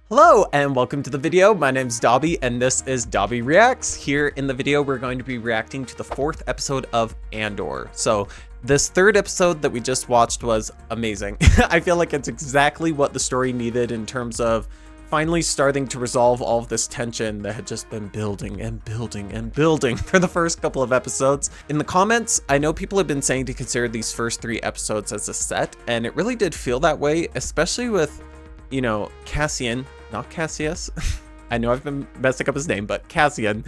Hello and welcome to the video. My name's Dobby and this is Dobby Reacts. Here in the video, we're going to be reacting to the 4th episode of Andor. So this 3rd episode that we just watched was amazing. I feel like it's exactly what the story needed in terms of finally starting to resolve all of this tension that had just been building and building and building for the first couple of episodes. In the comments, I know people have been saying to consider these first 3 episodes as a set, and it really did feel that way, especially with, you know, Cassian, not Cassius. I know I've been messing up his name, but Cassian,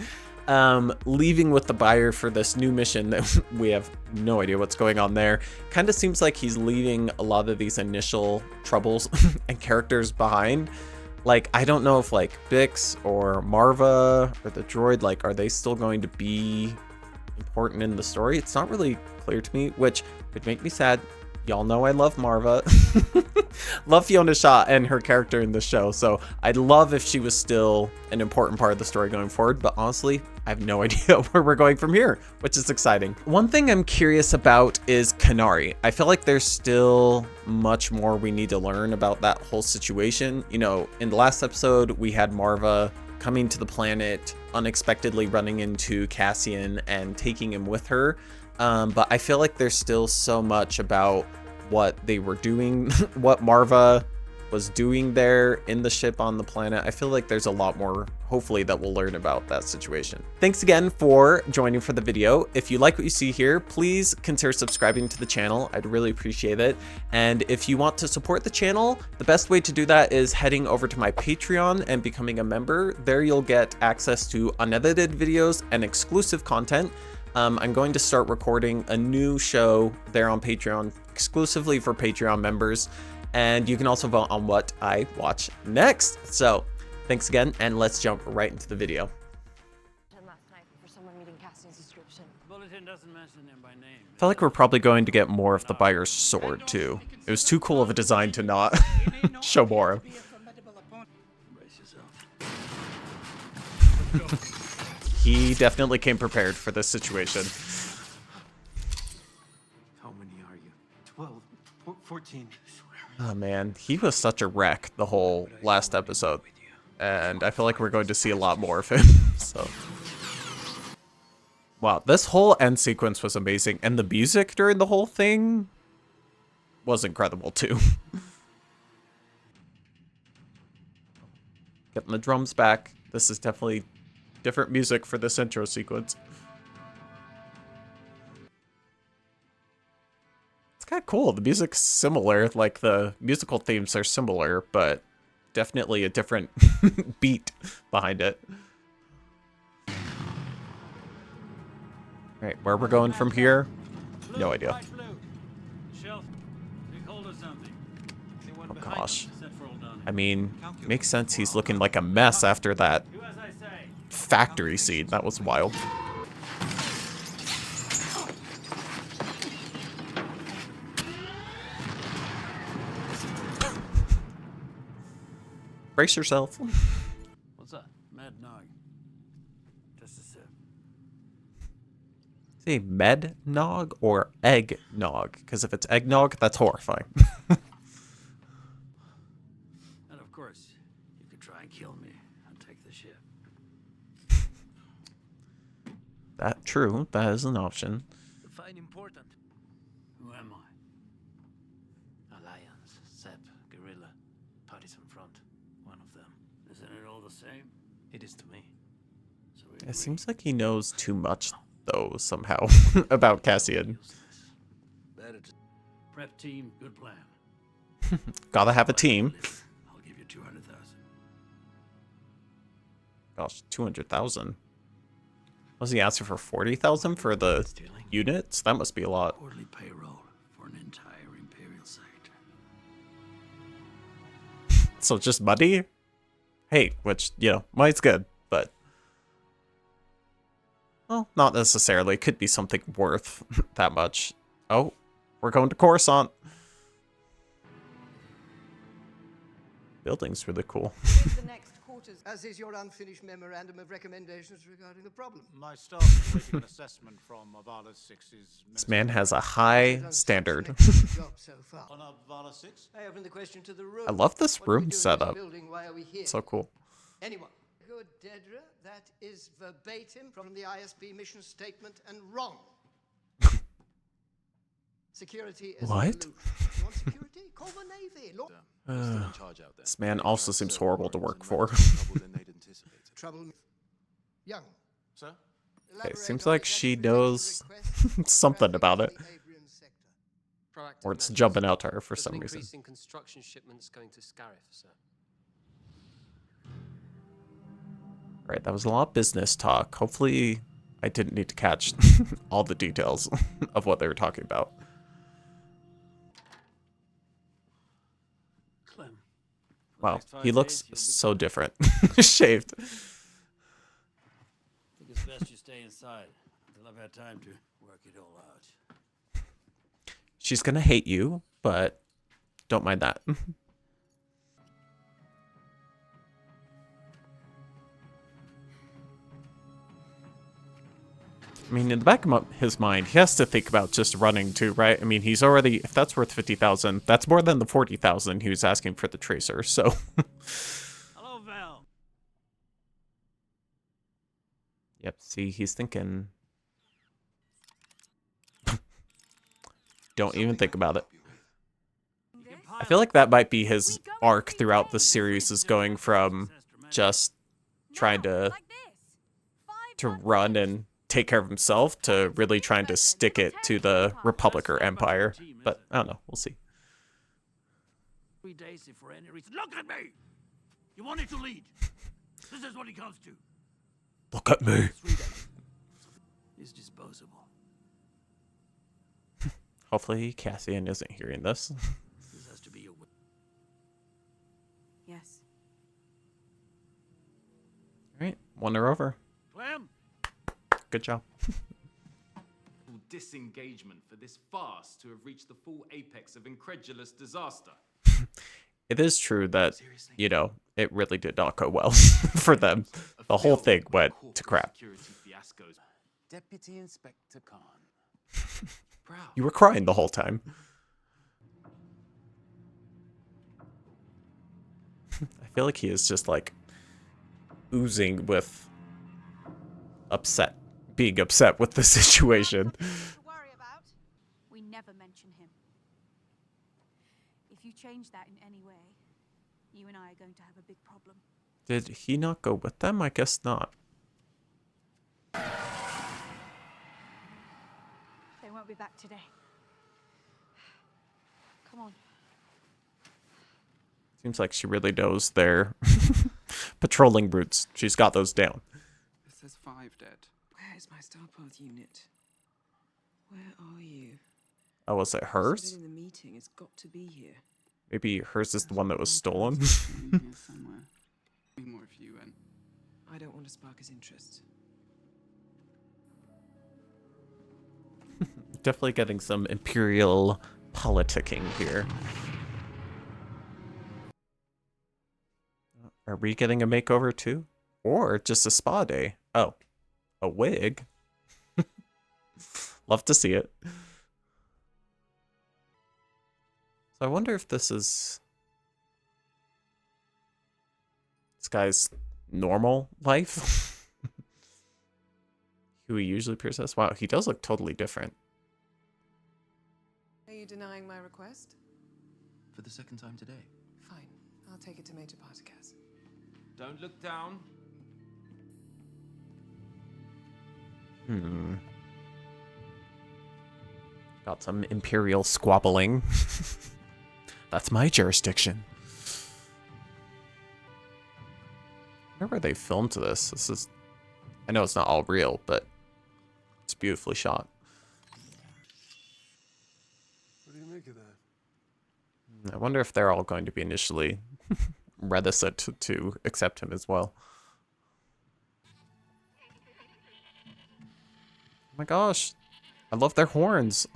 leaving with the buyer for this new mission that we have no idea what's going on there. Kind of seems like he's leaving a lot of these initial troubles and characters behind. Like, I don't know if like Bix or Marva or the droid, like, are they still going to be important in the story? It's not really clear to me, which would make me sad. Y'all know I love Marva. Love Fiona Shaw and her character in the show, so I'd love if she was still an important part of the story going forward, but honestly, I have no idea where we're going from here, which is exciting. One thing I'm curious about is Kenari. I feel like there's still much more we need to learn about that whole situation. You know, in the last episode, we had Marva coming to the planet, unexpectedly running into Cassian and taking him with her. But I feel like there's still so much about what they were doing, what Marva was doing there in the ship on the planet. I feel like there's a lot more, hopefully, that we'll learn about that situation. Thanks again for joining for the video. If you like what you see here, please consider subscribing to the channel. I'd really appreciate it. And if you want to support the channel, the best way to do that is heading over to my Patreon and becoming a member. There you'll get access to unedited videos and exclusive content. I'm going to start recording a new show there on Patreon exclusively for Patreon members, and you can also vote on what I watch next. So thanks again, and let's jump right into the video. Last night for someone meeting Cassian's description. Bulletin doesn't mention him by name. I feel like we're probably going to get more of the buyer's sword too. It was too cool of a design to not show more of. Brace yourself. He definitely came prepared for this situation. How many are you? 12, 14. Oh man, he was such a wreck the whole last episode, and I feel like we're going to see a lot more of him. So, wow, this whole end sequence was amazing, and the music during the whole thing was incredible too. Getting the drums back. This is definitely different music for this intro sequence. It's kind of cool. The music's similar, like the musical themes are similar, but definitely a different beat behind it. Alright, where we're going from here? No idea. Oh gosh. I mean, makes sense he's looking like a mess after that factory scene. That was wild. Brace yourself. What's that? Mad Nog. Just a sip. Say med nog or egg nog? Because if it's eggnog, that's horrifying. And of course, you could try and kill me and take the ship. That true. That is an option. Define important. Who am I? Alliance, Sep, Guerrilla, Partisan Front. One of them. Isn't it all the same? It is to me. So It seems like he knows too much, though, somehow, about Cassian. better to prep team. Good plan. Gotta have a team. I'll give you 200,000. Gosh, 200,000. Was he asking for 40,000 for the units? That must be a lot. Quarterly payroll for an entire Imperial sector. So just money? Hey, which, you know, money's good, but... well, not necessarily. Could be something worth that much. Oh, we're going to Coruscant. Building's really cool. The next quarter quarters, as is your unfinished memorandum of recommendations regarding the problem. My staff is awaiting an assessment from Avala 6's... This man has a high standard. Job so far. On Avala 6? I open the question to the room. I love this What do we room do in setup. building? Why are we here? So cool. Anyone? Good, Dedra. That is verbatim from the ISB mission statement and wrong. Security is What? an illusion. You want security? Call the Navy. Look. This man also seems horrible to work for. Trouble. Young. Sir? It seems like she knows something about it. Or it's jumping out to her for some reason. Increasing construction shipments going to Scarif, sir. Right, that was a lot of business talk. Hopefully I didn't need to catch all the details of what they were talking about. Clem. Wow, he looks so different. Shaved. I think it's best you stay inside until I've had time to work it all out. She's gonna hate you, but don't mind that. I mean, in the back of his mind, he has to think about just running too, right? I mean, he's already, if that's worth 50,000, that's more than the 40,000 he was asking for the tracer, so. Hello, Val. Yep, see, he's thinking. Don't even think about it. I feel like that might be his arc throughout the series, is going from just trying to run and take care of himself to really trying to stick it to the Republic or Empire. But I don't know, we'll see. 3 days if for any reason. Look at me! You wanted to lead. This is what he comes to. Look at me. He's disposable. Hopefully Cassian isn't hearing this. This has to be your... Yes. Alright, wonder over. Clem? Good job. Disengagement for this farce to have reached the full apex of incredulous disaster. It is true that, you know, it really did not go well for them. The whole thing went to crap. Deputy Inspector Khan. You were crying the whole time. I feel like he is just like oozing with being upset with the situation. To worry about. We never mention him. If you change that in any way, you and I are going to have a big problem. Did he not go with them? I guess not. They won't be back today. Come on. Seems like she really knows their patrolling routes. She's got those down. It says 5 dead. Where is my Starpath unit? Where are you? Oh, was it hers? In the meeting, it's got to be here. Maybe hers is the one that was stolen. Here somewhere. More of you, and I don't want to spark his interest. Definitely getting some imperial politicking here. Are we getting a makeover too? Or just a spa day? Oh, a wig? Love to see it. So I wonder if this is this guy's normal life. Who he usually appears as. Wow, he does look totally different. Are you denying my request? For the second time today. Fine. I'll take it to Major Partakas. Don't look down. Got some imperial squabbling. That's my jurisdiction. I wonder where they filmed this. This is... I know it's not all real, but it's beautifully shot. What do you make of that? I wonder if they're all going to be initially reticent to accept him as well. Oh my gosh. I love their horns.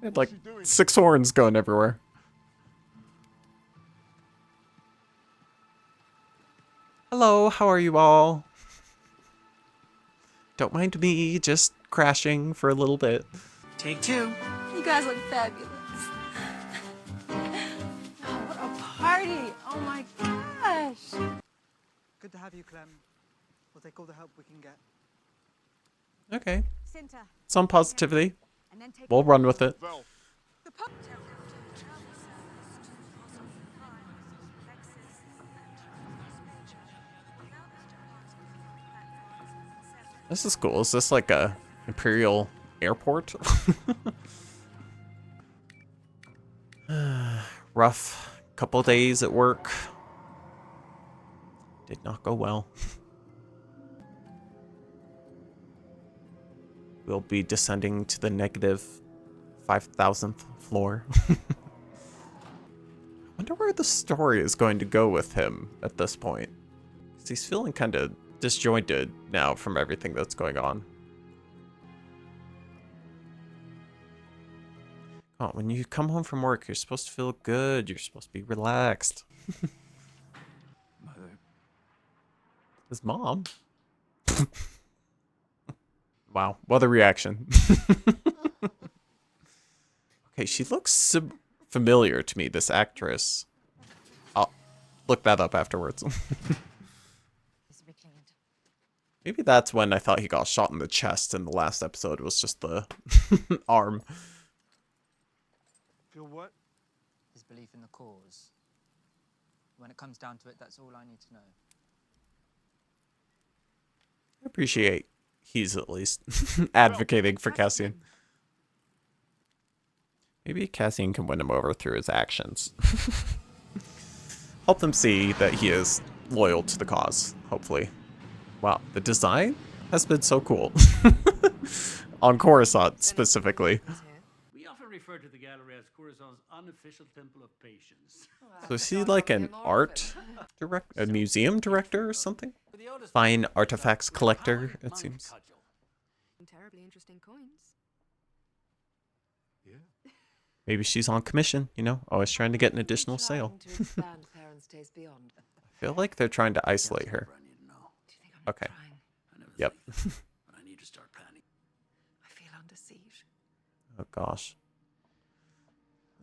They had like 6 horns going everywhere. Hello, how are you all? Don't mind me just crashing for a little bit. Take two. You guys look fabulous. Oh, what a party! Oh my gosh! Good to have you, Clem. We'll take all the help we can get. Okay, Cinta, some positivity. and then take We'll run with it. the pub. This is cool. Is this like a Imperial airport? Rough couple days at work. Did not go well. We'll be descending to the negative 5,000th floor. Wonder where the story is going to go with him at this point. 'Cause he's feeling kind of disjointed now from everything that's going on. Oh, when you come home from work, you're supposed to feel good. You're supposed to be relaxed. Mother. His mom? Wow, what a reaction. Okay, she looks familiar to me, this actress. I'll look that up afterwards. Maybe that's when I thought he got shot in the chest in the last episode. It was just the arm. Feel what? His belief in the cause. When it comes down to it, that's all I need to know. I appreciate he's at least advocating for Cassian. Maybe Cassian can win him over through his actions. Help them see that he is loyal to the cause, hopefully. Wow, the design has been so cool. On Coruscant, specifically. We often refer to the gallery as Coruscant's unofficial temple of patience. So is he like an art director, a museum director or something? Fine artifacts collector, it seems. Terribly interesting coins. Yeah. Maybe she's on commission, you know, always trying to get an additional sale. To expand Theron's taste beyond. I feel like they're trying to isolate her. I need to know. Do you think I'm Okay. trying? I never Yep. think, but I need to start planning. I feel under siege. Oh gosh.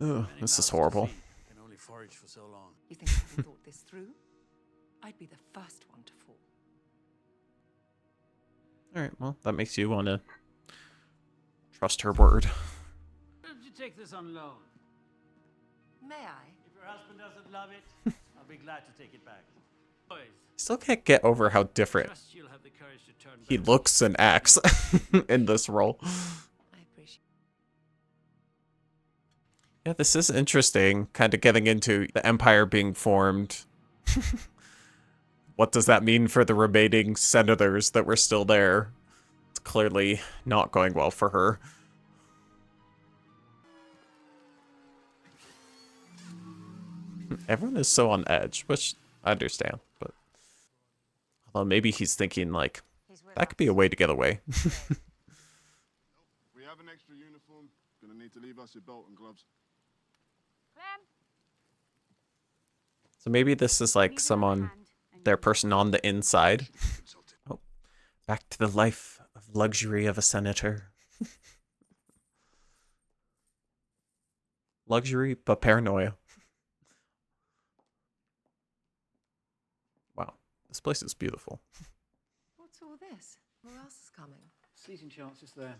Ugh, Many this is mouths to horrible. feed can only forage for so long. You think I haven't thought this through? I'd be the first one to fall. Alright, well, that makes you want to trust her word. Why don't you take this on loan? May I? If your husband doesn't love it, I'll be glad to take it back. Boys, Still can't get over how different trust you'll have the courage to turn he back. looks and acts in this role. I appreciate. Yeah, this is interesting, kind of getting into the Empire being formed. What does that mean for the remaining senators that were still there? It's clearly not going well for her. Everyone is so on edge, which I understand, but although maybe he's thinking like, that could be a way to get away. We have an extra uniform. Gonna need to leave us your belt and gloves. So maybe this is like someone, their person on the inside. Oh, back to the life of luxury of a senator. Luxury, but paranoia. Wow, this place is beautiful. What's all this? Who else is coming? Sleeping chance is there.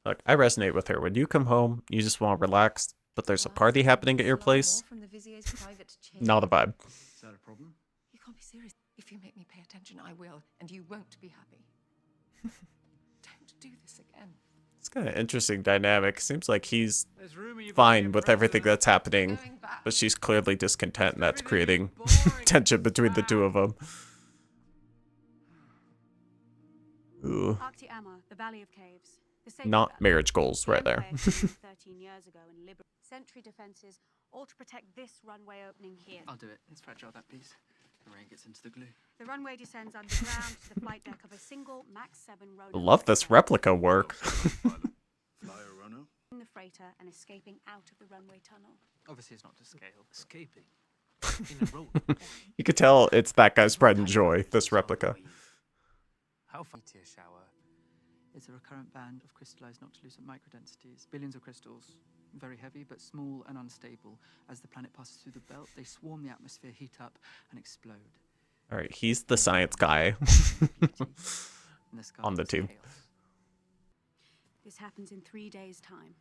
Look, I resonate with her. When you come home, you just want to relax, but there's a party happening at your place. From the Vizier's private chamber. Not a vibe. Is that a problem? You can't be serious. If you make me pay attention, I will, and you won't be happy. Don't do this again. It's kind of interesting dynamic. Seems like he's There's rumor you've fine been with president. everything that's happening, Going back. but she's clearly discontent, and that's Everything is creating boring. tension between the two of them. Ooh, Arctiama, the Valley of Caves. The sacred not valley. marriage goals The right there. Empire came 13 years ago and liberated sentry defenses, all to protect this runway opening here. I'll do it. It's fragile, that piece. The rain gets into the glue. The runway descends underground to the flight deck of a single Max 7 rotor. Love this replica work. Fly a runner. In the freighter and escaping out of the runway tunnel. Obviously, it's not to scale. Escaping. in a row. You could tell it's that guy's pride and joy, this replica. How far? Meteor shower. It's a recurrent band of crystallized noctilucent microdensities, billions of crystals, very heavy but small and unstable. As the planet passes through the belt, they swarm the atmosphere, heat up, and explode. All right, he's the science guy on the team. This happens in 3 days' time.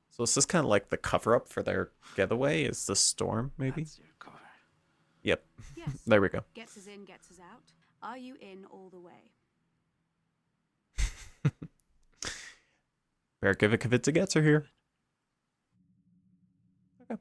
So is this kind of like the cover-up for their getaway? Is the storm, maybe? That's your cover. Yep. Yes. There we go. Gets us in, gets us out. Are you in all the way? Berkovic gets her here. Okay.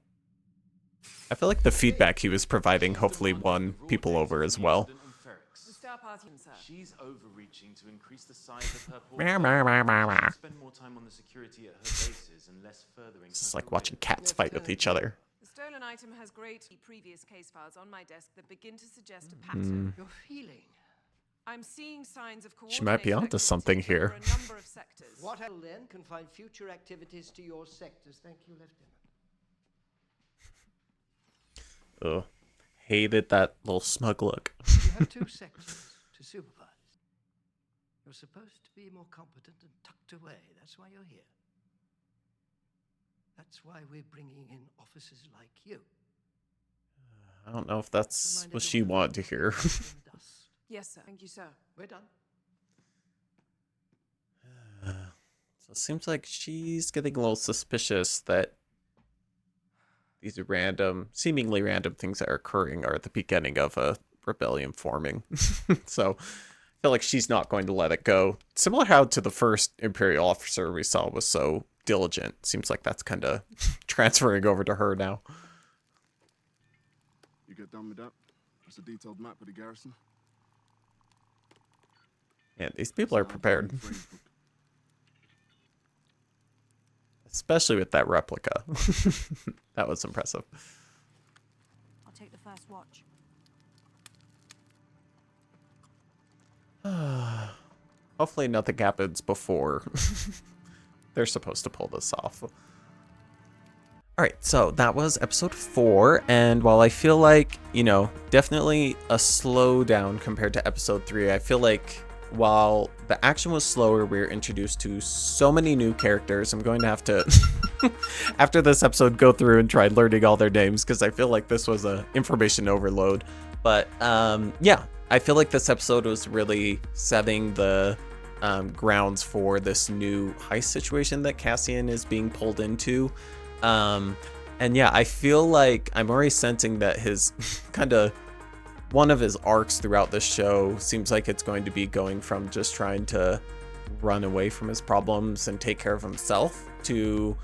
I feel like the feedback he was providing hopefully won people over as well. The Star Party, sir. She's overreaching to increase the size of her Meow, meow, meow, meow, meow. Spend more time on the security at her bases and less furthering. This is like watching cats fight with each other. The stolen item has great previous case files on my desk that begin to suggest a pattern. You're feeling. I'm seeing signs of She might be onto something here. a number of sectors. What else then can find future activities to your sectors? Thank you, Lieutenant. Ugh. Hated that little smug look. You have 2 sectors to supervise. You're supposed to be more competent and tucked away. That's why you're here. That's why we're bringing in officers like you. I don't know if that's what she wanted to hear. Yes, sir. Thank you, sir. We're done. So it seems like she's getting a little suspicious that these random, seemingly random things that are occurring are at the beginning of a rebellion forming. So I feel like she's not going to let it go. Similar how to the first Imperial officer we saw was so diligent. Seems like that's kind of transferring over to her now. You get done with that? That's a detailed map of the garrison. Yeah, these people are prepared. Especially with that replica. That was impressive. I'll take the first watch. Hopefully nothing happens before they're supposed to pull this off. Alright, so that was episode 4, and while I feel like, you know, definitely a slowdown compared to episode 3, I feel like while the action was slower, we were introduced to so many new characters. I'm going to have to, after this episode, go through and try learning all their names, because I feel like this was a information overload. But yeah, I feel like this episode was really setting the grounds for this new heist situation that Cassian is being pulled into. And yeah, I feel like I'm already sensing that his kind of one of his arcs throughout this show seems like it's going to be going from just trying to run away from his problems and take care of himself to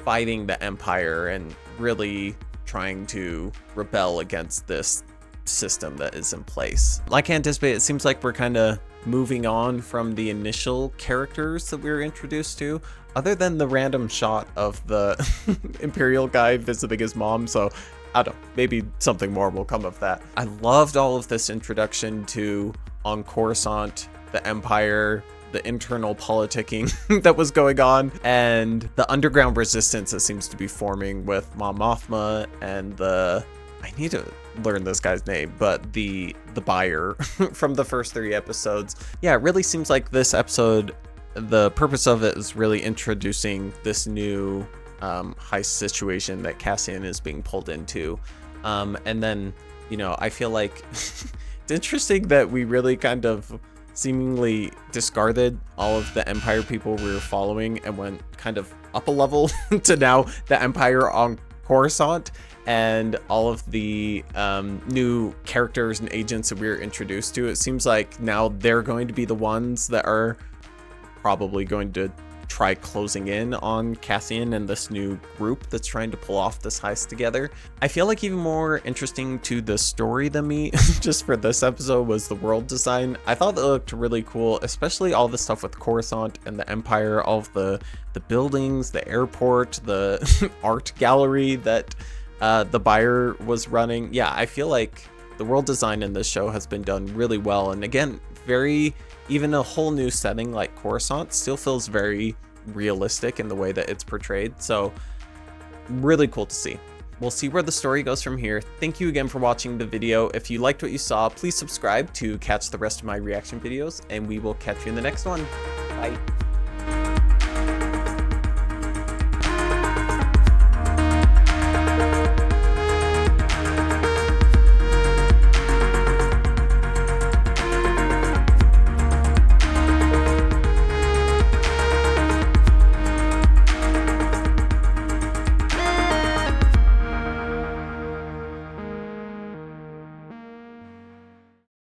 fighting the Empire and really trying to rebel against this system that is in place. Like I anticipated, it seems like we're kind of moving on from the initial characters that we were introduced to, other than the random shot of the Imperial guy visiting his mom. So I don't know, maybe something more will come of that. I loved all of this introduction to on Coruscant, the Empire, the internal politicking that was going on, and the underground resistance that seems to be forming with Mon Mothma and the, I need to learn this guy's name, but the buyer from the first 3 episodes. Yeah, it really seems like this episode, the purpose of it is really introducing this new heist situation that Cassian is being pulled into. And then, you know, I feel like it's interesting that we really kind of seemingly discarded all of the Empire people we were following and went kind of up a level to now the Empire on Coruscant, and all of the new characters and agents that we were introduced to. It seems like now they're going to be the ones that are probably going to try closing in on Cassian and this new group that's trying to pull off this heist together. I feel like even more interesting to the story than me, just for this episode, was the world design. I thought it looked really cool, especially all the stuff with Coruscant and the Empire, all of the buildings, the airport, the art gallery that the buyer was running. Yeah, I feel like the world design in this show has been done really well. And again, even a whole new setting like Coruscant still feels very realistic in the way that it's portrayed. So really cool to see. we'll see where the story goes from here. Thank you again for watching the video. If you liked what you saw, please subscribe to catch the rest of my reaction videos, and we will catch you in the next one. Bye.